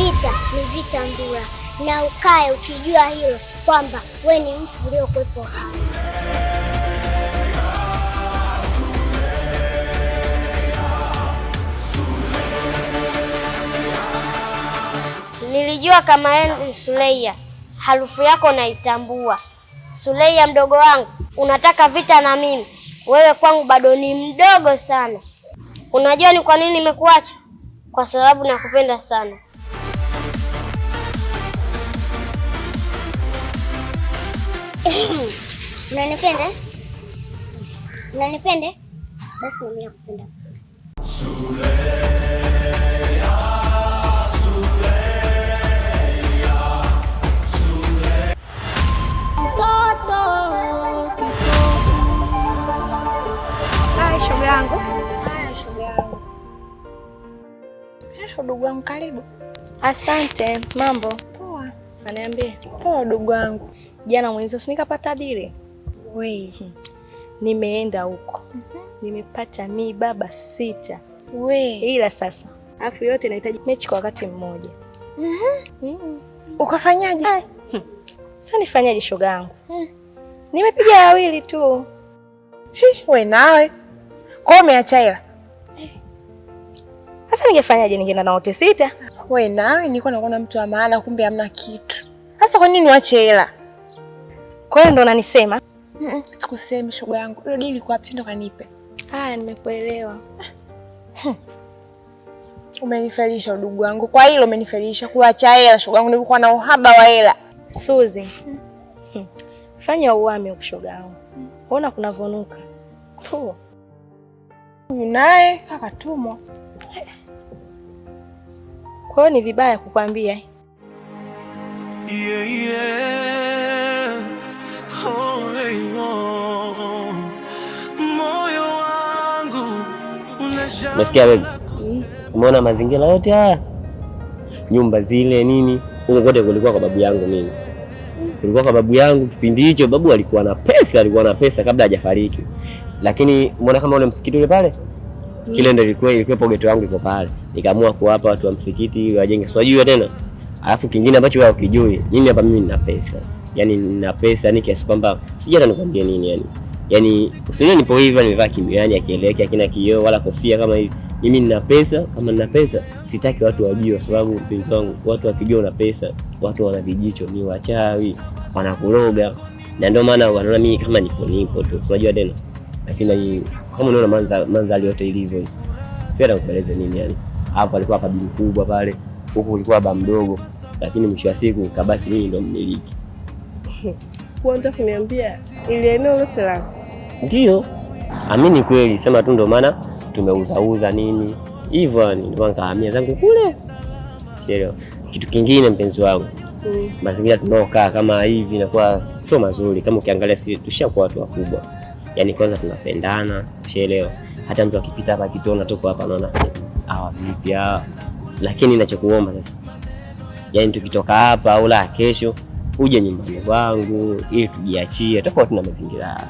Vita ni vita ndura, na ukae ukijua hilo kwamba we ni mfu uliokuwepo hai. Nilijua kama wewe ni Suleia, harufu yako naitambua. Suleia mdogo wangu, unataka vita na mimi? Wewe kwangu bado ni mdogo sana. Unajua ni kwa nini nimekuacha? Kwa sababu nakupenda sana. Unanipenda? Unanipenda? Basi mimi nakupenda. Shoga yangu. Haya shoga yangu. Udugu wangu karibu. Asante. Mambo? Poa. Aniambie. Poa udugu wangu. Jana mwenzo sinikapata dili. We. Nimeenda huko. Nimepata baba 6. We. Ila sasa afu yote inahitaji mechi kwa wakati mmoja. Ukafanyaje? Sasa nifanyaje shoga yangu? Nimepiga 2 tu. We nawe. Kwa umeacha hela? Sasa ningefanyaje? Ningeenda na wote 6? We nawe nilikuwa nakuona mtu wa maana kumbe hamna kitu. Sasa kwa nini uache hela? Kwa hiyo ndo unanisema? Sikusemi shoga yangu. Hilo dili kwa wapi ndo kanipe? Haya nimekuelewa. Umenifelisha udugu wangu. Kwa hilo umenifelisha kuacha hela shoga yangu, nilikuwa na uhaba wa hela. Suzi. Fanya uame ukishoga yangu. Ona kunavonuka. Unaye kaka tumwa. Kwa hiyo ni vibaya kukwambia. Moyo wangu unashangaa. Umesikia wewe? Umeona mazingira yote haya? Nyumba zile nini? Huko kote kulikuwa kwa babu yangu mimi. Kulikuwa kwa babu yangu kipindi hicho babu alikuwa na pesa kabla hajafariki. Lakini umeona kama ule msikiti ule pale? Kile ndio ilikuwa geto yangu iko pale. Nikaamua kuwapa watu wa msikiti ili wajenge. Sijui tena. Alafu kingine ambacho wao kijui, mimi hapa mimi nina pesa. Yaani nina pesa ni kiasi kwamba sijui hata nikwambie nini yani. Yaani usinione nipo hivi nimevaa kimiani akielekea kina kioo wala kofia kama hivi. Mimi nina pesa, kama nina pesa sitaki watu wajue kwa sababu mpenzi wangu watu wakijua una pesa, watu wana vijicho ni wachawi, wanakuroga. Na ndio maana wanaona mimi kama nipo tu. Unajua tena. Lakini kama unaona manzali yote ilivyo. Sasa nikueleze nini yani. Hapo alikuwa bibi mkubwa pale, huko ulikuwa baba mdogo, lakini mwisho wa siku nikabaki mimi ndo mmiliki. Kwa nini kuniambia ile eneo lote lako? Ndio. Amini kweli, sema tu ndo maana tumeuza nini. Hivyo yani ndio nikahamia zangu kule. Sio. Kitu kingine mpenzi wangu. Mazingira tunaokaa kama hivi inakuwa sio mazuri kama ukiangalia sisi tushakuwa watu wakubwa. Yaani kwanza tunapendana, ushaelewa. Hata mtu akipita hapa kitona toko hapa anaona hawa vipi hawa. Lakini ninachokuomba sasa, yaani tukitoka hapa au la kesho uje nyumbani kwangu ili tujiachie tofauti na mazingira.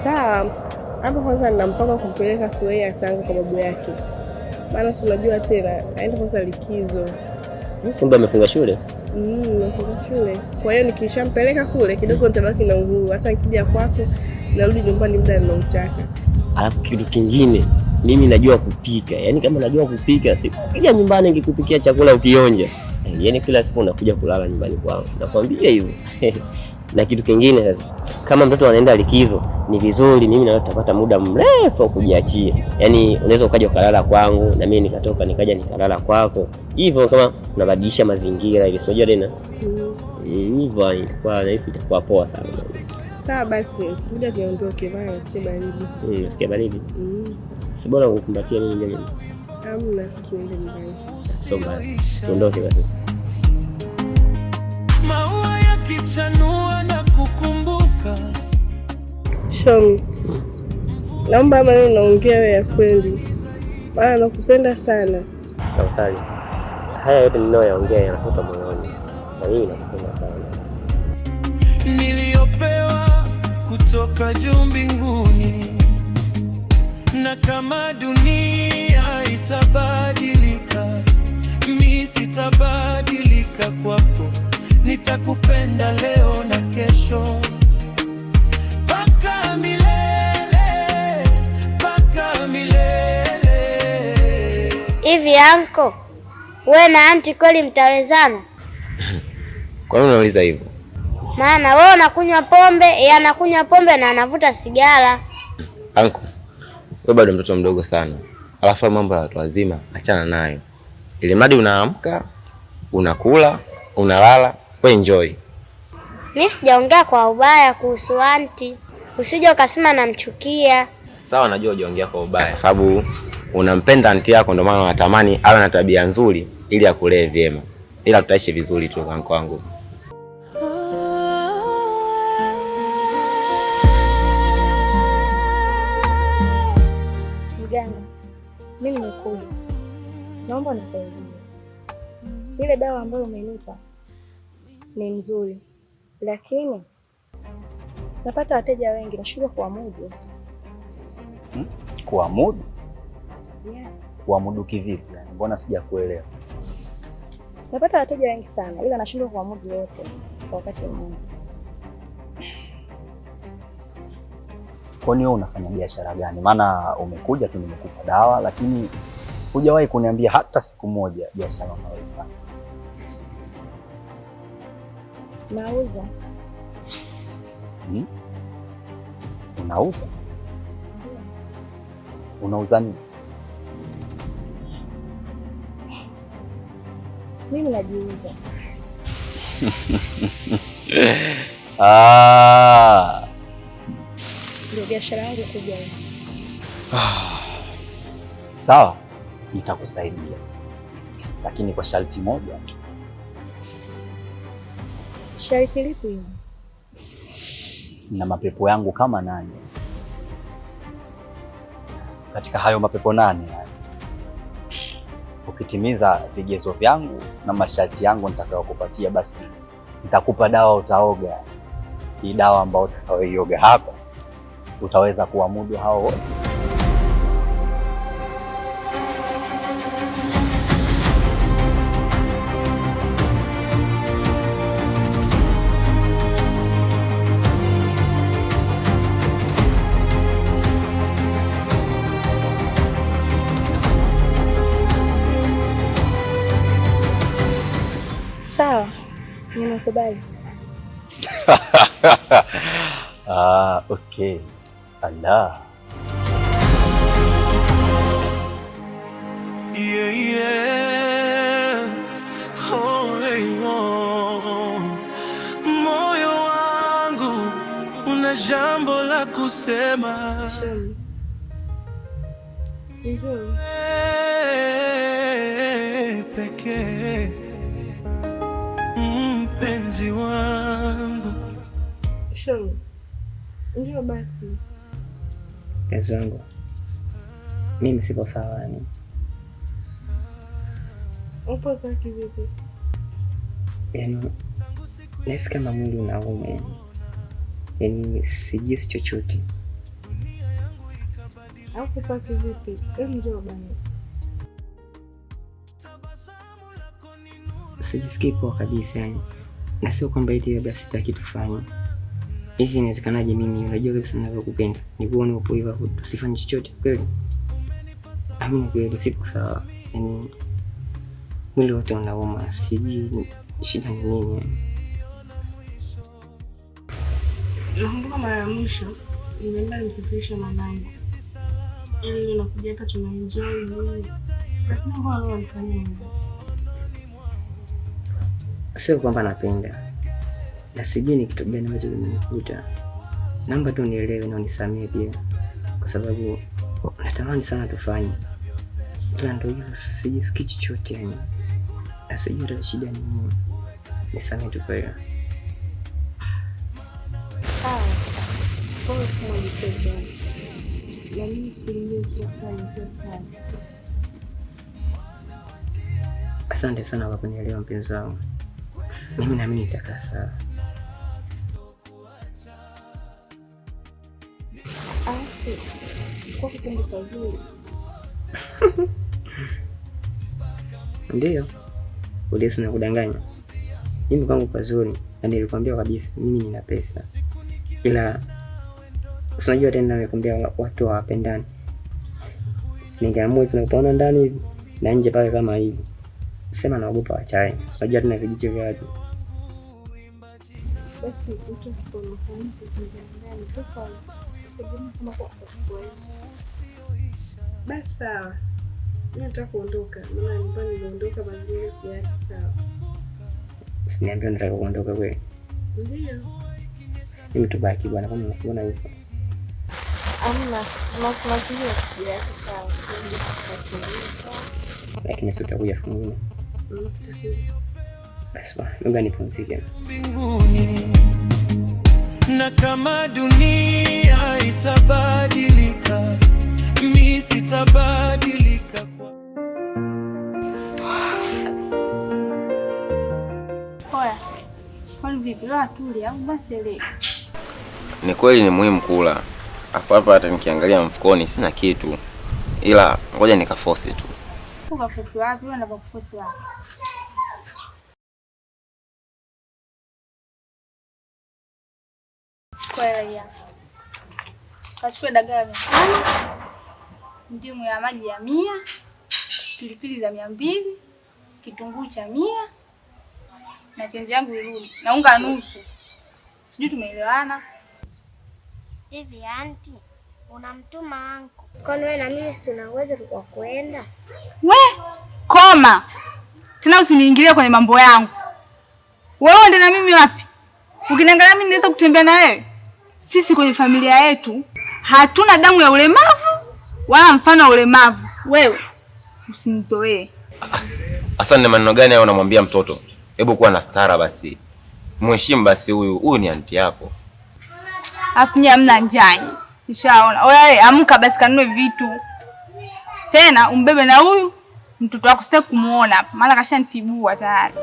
Sawa. Hapo kwanza nina mpango kumpeleka Suleia Tanga kwa babu yake. Maana si unajua tena aenda kwanza likizo. Kumbe amefunga shule? Amefunga shule. Kwa hiyo nikishampeleka kule kidogo nitabaki na uhuru. Hata nikija kwako narudi nyumbani muda ninaotaka. Alafu kitu kingine, mimi najua kupika. Yaani kama najua kupika, sikija nyumbani nikikupikia chakula ukionja. Yaani kila siku unakuja kulala nyumbani kwangu. Nakwambia hivyo. Na kitu kingine sasa, kama mtoto anaenda likizo, ni vizuri mimi na wewe tutapata muda mrefu kujiachia. Yaani unaweza ukaja ukalala kwangu na mimi nikatoka nikaja nikalala kwako. Hivyo kama tunabadilisha mazingira ili unajua tena. Hivyo kwa nahisi itakuwa poa sana. Sawa basi, muda tuondoke bana, usikie baridi. Usikie baridi? Si bora ukukumbatia mimi jamani. Hamna, tuende nyumbani. Somba. Tuondoke basi. Maua yakichanua na kukumbuka. Shomi. Naomba maneno naongea ya kweli. Maana nakupenda sana. Tafadhali. Haya yote ninayoyaongea yanatoka moyoni. Na mimi nakupenda sana. Niliyopewa kutoka juu mbinguni, na kama dunia itabadilika, mimi sitabadilika kwako, nitakupenda leo na kesho, mpaka milele, mpaka milele. Hivi anko, wewe na anti kweli mtawezana? Kwa nini unauliza hivyo? Maana wewe unakunywa pombe, yeye anakunywa pombe na anavuta sigara. Anko, wewe bado mtoto mdogo sana. Alafu mambo ya watu wazima achana nayo. Ili mradi unaamka, unakula, unalala, we enjoy. Mimi sijaongea kwa ubaya kuhusu anti. Usije ukasema namchukia. Sawa, najua hujaongea kwa ubaya sababu unampenda anti yako, ndio maana unatamani awe na tabia nzuri ili akulee vyema. Ila tutaishi vizuri tu anko wangu. Mganga, mimi nimekuja. Naomba unisaidie. Ile dawa ambayo umenipa ni nzuri, lakini napata wateja wengi, nashindwa kuamudu. Kuamudu? Yeah. Kuamudu kivipi yani? Mbona sijakuelewa? Napata wateja wengi sana, ila nashindwa kuamudu wote kwa wakati mmoja. Kwani wewe unafanya biashara gani? Maana umekuja tu nimekupa dawa, lakini hujawahi kuniambia hata siku moja biashara unayoifanya. Nauza. Unauza? Unauza nini? Mimi najiuza. Ndio biashara yangu kubwa. Sawa, nitakusaidia, lakini kwa sharti moja. Sharti lipi hilo? Na mapepo yangu kama 8. Katika hayo mapepo 8 ukitimiza vigezo vyangu na masharti yangu nitakayokupatia, basi nitakupa dawa utaoga. Hii dawa ambayo utakayoioga hapa utaweza kuamudu hao wote. Sawa, nimekubali. Okay. Allah. Yeah, yeah. Oh, hey, oh. Moyo wangu una jambo la kusema. Pekee mpenzi wangu. Shoni, ndio basi. Mpenzi wangu, mimi sipo sawa yani. Upo sawa kivipi? Yani, nahisi kama mwili unauma yani. Yani sijisi chochote. Upo sawa kivipi? Ndio bana. Sijisikii poa kabisa yani. Na sio kwamba eti labda sitaki tufanye. Hivi inawezekanaje mimi unajua kabisa ninavyokupenda. Nikuone upo hivyo tusifanye chochote kweli? Amini kweli sipo sawa. Yani mwili wote unauma, sijui shida ni nini yani. Nakumbuka mara ya mwisho nimeenda nimsafirisha mwanangu. Ili nakuja hapa tunaenjoy nini. Lakini mbona leo alifanya nini? Sio kwamba napenda. Na sijui ni kitu gani ambacho kimenikuta. Naomba tu nielewe na unisamehe pia. Kwa sababu natamani sana tufanye. Ila ndio hivyo sijisikii chochote yani. Na sijui ndio shida ni nini. Nisamehe tu kwa hiyo. Sawa. Kwa kama nisema. Na mimi sipendi kufanya kazi. Asante sana kwa kunielewa mpenzi wangu. Mimi naamini nitakaa sawa. Kwa kipindi kizuri. Ndio. ulisi na kudanganya. Mimi kwangu pazuri na nilikwambia kabisa mimi nina pesa. Ila unajua tena nimekwambia watu hawapendani. Ningeamua tunapoona ndani hivi na nje pale kama hivi. Sema naogopa wachawi. Unajua tuna vijicho vya watu. Basi utakuwa ndani tofauti. Basi sawa. Mimi nataka kuondoka. Maana nyumbani niondoka baadaye sijaacha sawa. Usiniambie unataka kuondoka kweli? Ndio. Mimi tubaki bwana kama unaona hivyo. Amna, mazingira sijaacha sawa. Lakini sio utakuja siku nyingine. Basi bwana, ngoja nipumzike. Mbinguni na kama dunia itabadilika, mimi sitabadilika. Oya, kwani vipi leo atuli au basi leo? Ni kweli ni muhimu kula. Afu hapa hata nikiangalia mfukoni sina kitu. Ila ngoja nikaforce tu. Ukaforce wapi? Wewe unapoforce wapi? Kwa ya. Kachukue dagaa 500, ndimu ya maji ya 100, pilipili za 200, kitunguu cha 100 na chenji yangu irudi. Na unga nusu. Sijui tumeelewana. Hivi anti, unamtuma anko. Kwani wewe na mimi si tuna uwezo wa kuenda? We, koma. Tena usiniingilie kwenye mambo yangu. Wewe uende na mimi wapi? Ukiniangalia mimi naweza kutembea na wewe? Sisi kwenye familia yetu hatuna damu ya ulemavu wala mfano wa ulemavu. Wewe usinizoee. Asa ni maneno gani hayo unamwambia mtoto? Hebu kuwa na stara basi. Mheshimu basi huyu ni anti yako. Afu hamna njani. Nishaona. Wewe amka basi kanunue vitu. Tena umbebe na huyu mtoto wako sitaki kumuona. Maana kashanitibua tayari.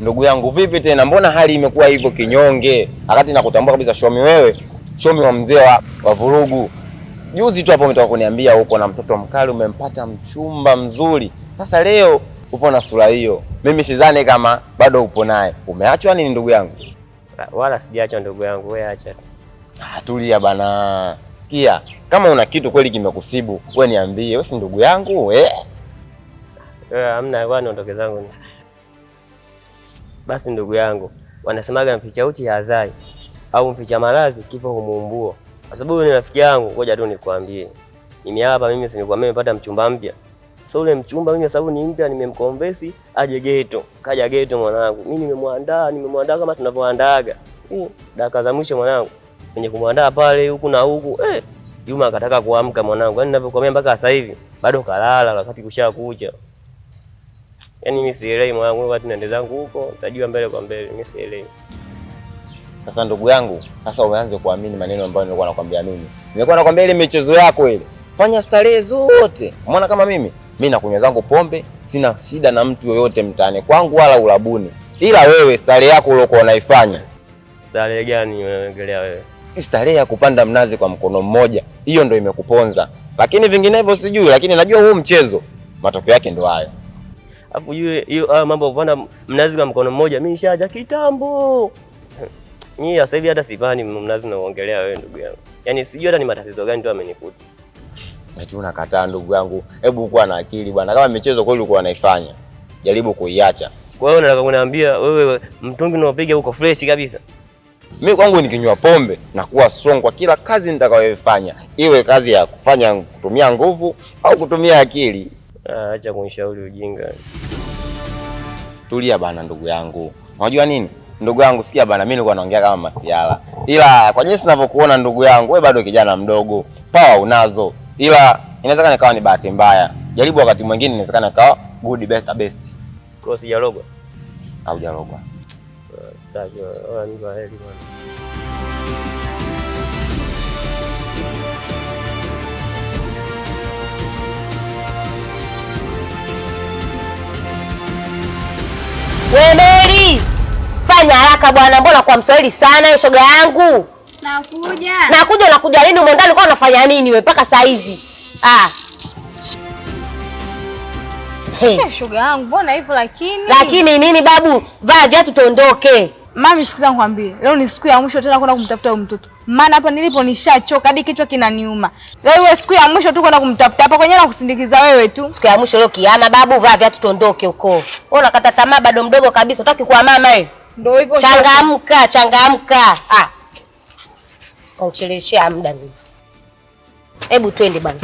Ndugu yangu vipi tena? Mbona hali imekuwa hivyo kinyonge? Wakati nakutambua kabisa Shomi wewe. Shomi wa mzee wa vurugu. Juzi tu hapo umetoka kuniambia uko na mtoto mkali, umempata mchumba mzuri. Sasa leo upo na sura hiyo. Mimi sidhani kama bado upo naye. Umeachwa nini ndugu yangu? Wala sijaachwa ndugu yangu, wewe acha. Tulia bana. Sikia, kama una kitu kweli kimekusibu, wewe niambie. Wewe si ndugu yangu, hamna kwani ondoke zangu. Basi ndugu yangu, wanasemaga mficha uchi hazai au mficha malazi kipo humuumbuo. Kwa sababu ni rafiki yangu, ngoja tu nikwambie. Mimi hapa si nikwambia nimepata mchumba mpya. Sasa ule mchumba mimi sababu ni mpya, nimemkombesi aje geto. Kaja geto mwanangu. Mimi nimemwandaa kama tunavyoandaaga. Dakika za mwisho mwanangu. Kwenye kumwandaa pale huku na huku, Juma akataka kuamka mwanangu. Yaani ninavyokuambia mpaka sasa hivi bado kalala wakati kushakucha. Yaani mimi sielewi mwanangu, wakati naenda zangu huko, nitajua mbele kwa mbele, mimi sielewi. Sasa ndugu yangu, sasa umeanza kuamini maneno ambayo nilikuwa nakwambia mimi. Nilikuwa nakwambia ile michezo yako ile. Fanya starehe zote. Umeona kama mimi nakunywa zangu pombe, sina shida na mtu yoyote mtaani kwangu wala ulabuni. Ila wewe starehe yako uliokuwa unaifanya. Starehe gani unaongelea wewe? Starehe ya kupanda mnazi kwa mkono mmoja. Hiyo ndio imekuponza. Lakini vinginevyo sijui, lakini najua huu mchezo matokeo yake ndio hayo. Alafu hiyo mambo bwana mnazi kwa mkono mmoja mimi nishaja kitambo. Mimi sasa hivi hata sipani mnazi naongelea wewe ndugu yangu. Yaani sijui hata ni matatizo gani tu amenikuta. Ati unakataa ndugu yangu. Hebu kuwa na akili bwana. Kama michezo kweli ulikuwa unaifanya, jaribu kuiacha. Kwa hiyo nataka kuniambia wewe mtungi unaopiga huko fresh kabisa. Mimi kwangu nikinywa pombe na kuwa strong kwa kila kazi nitakayofanya. Iwe kazi ya kufanya kutumia nguvu au kutumia akili. Acha kunishauri ujinga. Tulia bana ndugu yangu. Unajua nini? Ndugu yangu sikia bana, mimi nilikuwa naongea kama masiala. Ila kwa jinsi ninavyokuona ndugu yangu, wewe bado kijana mdogo. Power unazo. Ila inawezekana ikawa ni bahati mbaya. Jaribu wakati mwingine inawezekana ikawa good best. Kwa sijalogwa. Au jalogwa. Tajwa ni bahari bwana. We Mary, fanya haraka bwana, mbona kwa Mswahili sana shoga yangu? Nakuja. Unakuja lini? Umo ndani kwa unafanya nini wewe mpaka saa hizi? Hey, shoga yangu, mbona hivyo lakini? Lakini nini babu? Vaa viatu tuondoke. Mami, sikiza nikwambie. Leo ni siku ya mwisho tena kwenda kumtafuta huyo mtoto. Maana hapa nilipo nishachoka hadi kichwa kinaniuma. Leo iwe siku ya mwisho tu kwenda kumtafuta. Hapa kwenyewe na kusindikiza wewe tu. Siku ya mwisho leo kiama babu, vaa viatu tuondoke huko. Wewe unakata tamaa bado mdogo kabisa. Utaki kuwa mama wewe? Ndio hivyo. Changamka. Uncheleshia muda mimi. Hebu twende bwana.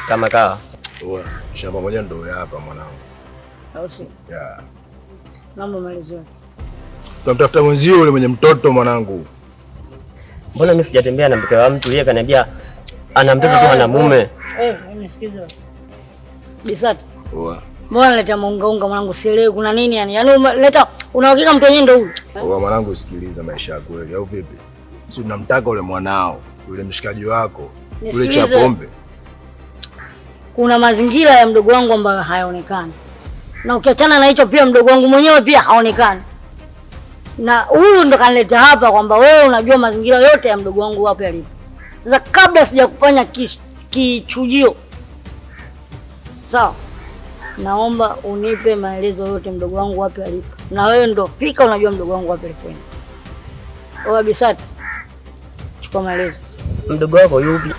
Kama kawa. Shamba moja ndo hapa mwanangu. Au si? Yeah. Mambo malizio. Tunamtafuta mwenzio yule mwenye mtoto mwanangu. Mbona mimi sijatembea na mke wa mtu yeye kaniambia ana mtoto tu ana mume. Nisikize basi. Bisati. Mbona leta unga mwanangu sielewi kuna nini yani? Yaani leta unahakika mtu wenyewe ndo huyu. Mwanangu sikiliza maisha yako kweli au vipi? Si tunamtaka yule mwanao, yule mshikaji wako, yule cha pombe. Kuna mazingira ya mdogo wangu ambayo hayaonekani. Na ukiachana na hicho pia mdogo wangu mwenyewe pia haonekani. Na huyu ndo kanileta hapa kwamba wewe unajua mazingira yote ya mdogo wangu wapi alipo. Sasa kabla sijakufanya kichujio. Sawa. Naomba unipe maelezo yote mdogo wangu wapi alipo. Na wewe ndo fika unajua mdogo wangu wapi alipo. Oa Bisati. Chukua maelezo. Mdogo wako yupi?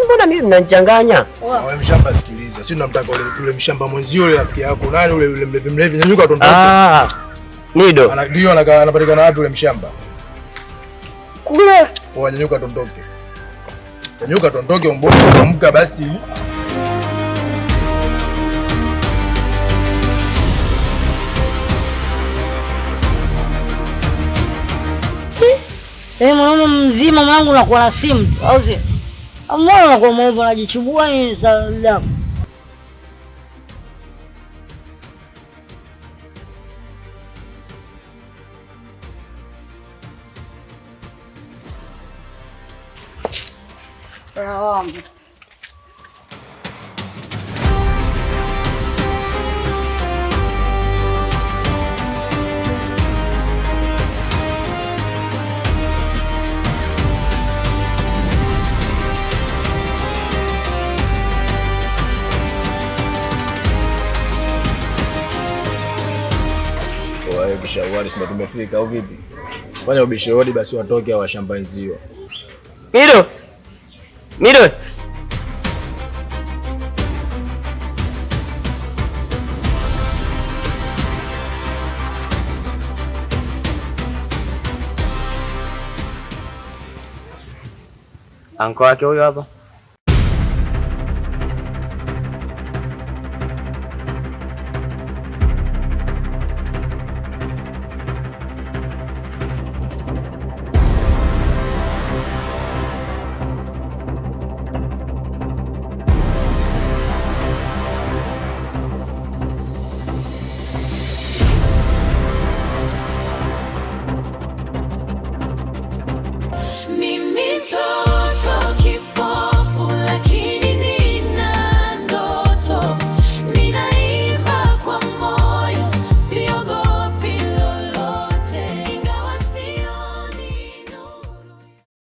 Mbona mimi mnanichanganya? Wewe mshamba sikiliza. Si tunamtaka yule mshamba mwenzio yule rafiki yako. Nani yule mlevi nyanyuka tondoke. Nido. Ndio anapatikana wapi yule mshamba? Kule. Nyanyuka tondoke. Nyanyuka tondoke mbona amka basi. Mwanaume mzima mwanangu unakuwa na simu au si? Mbona unakuwa mweupe unajichubua ni sawa? Shawari sema tumefika au vipi? Fanya ubishe hodi basi watoke wa shamba wenzio. Mido. Anko wake huyo hapa.